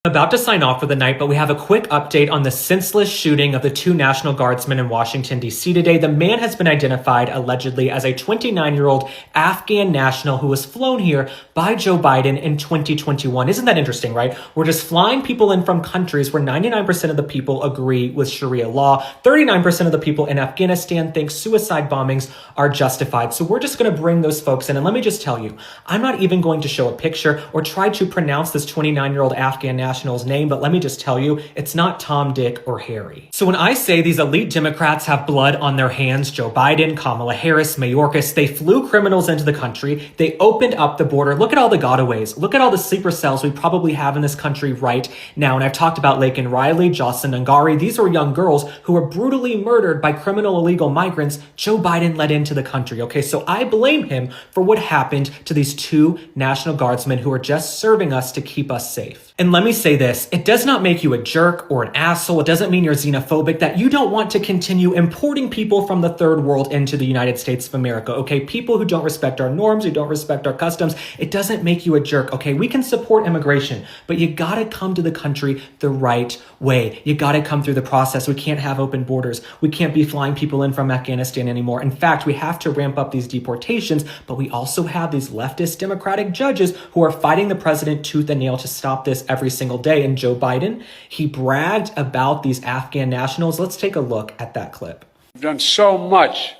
I'm about to sign off for the night, but we have a quick update on the senseless shooting of the two National Guardsmen in Washington, D.C. today. The man has been identified allegedly as a 29-year-old Afghan national who was flown here by Joe Biden in 2021. Isn't that interesting, right? We're just flying people in from countries where 99% of the people agree with Sharia law. 39% of the people in Afghanistan think suicide bombings are justified. So we're just going to bring those folks in. And let me just tell you, I'm not even going to show a picture or try to pronounce this 29-year-old Afghan national's name, but let me just tell you, it's not Tom, Dick, or Harry. So when I say these elite Democrats have blood on their hands, Joe Biden, Kamala Harris, Mayorkas, they flew criminals into the country. They opened up the border. Look at all the gotaways. Look at all the sleeper cells we probably have in this country right now. And I've talked about Laken Riley, Jocelyn Angari. These were young girls who were brutally murdered by criminal illegal migrants Joe Biden let into the country. Okay, so I blame him for what happened to these two National Guardsmen who are just serving us to keep us safe. And let me say this, it does not make you a jerk or an asshole. It doesn't mean you're xenophobic, that you don't want to continue importing people from the third world into the United States of America, okay? People who don't respect our norms, who don't respect our customs, it doesn't make you a jerk, okay? We can support immigration, but you gotta come to the country the right way. You gotta come through the process. We can't have open borders. We can't be flying people in from Afghanistan anymore. In fact, we have to ramp up these deportations, but we also have these leftist Democratic judges who are fighting the president tooth and nail to stop this every single day. And Joe Biden, he bragged about these Afghan nationals. Let's take a look at that clip. We've done so much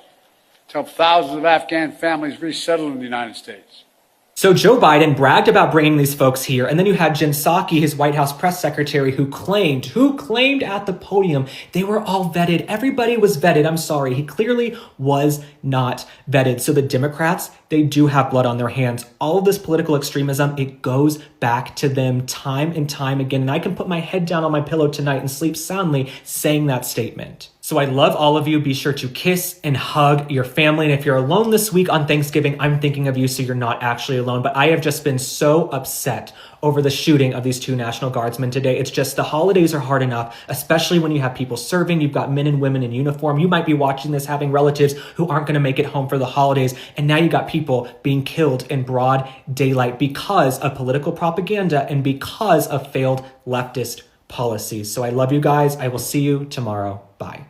to help thousands of Afghan families resettle in the United States. So Joe Biden bragged about bringing these folks here. And then you had Jen Psaki, his White House press secretary, who claimed at the podium they were all vetted. Everybody was vetted. I'm sorry. He clearly was not vetted. So the Democrats, they do have blood on their hands. All of this political extremism, it goes back to them time and time again. And I can put my head down on my pillow tonight and sleep soundly saying that statement. So I love all of you. Be sure to kiss and hug your family. And if you're alone this week on Thanksgiving, I'm thinking of you so you're not actually alone. But I have just been so upset over the shooting of these two National Guardsmen today. It's just the holidays are hard enough, especially when you have people serving. You've got men and women in uniform. You might be watching this having relatives who aren't going to make it home for the holidays. And now you got people being killed in broad daylight because of political propaganda and because of failed leftist policies. So I love you guys. I will see you tomorrow. Bye.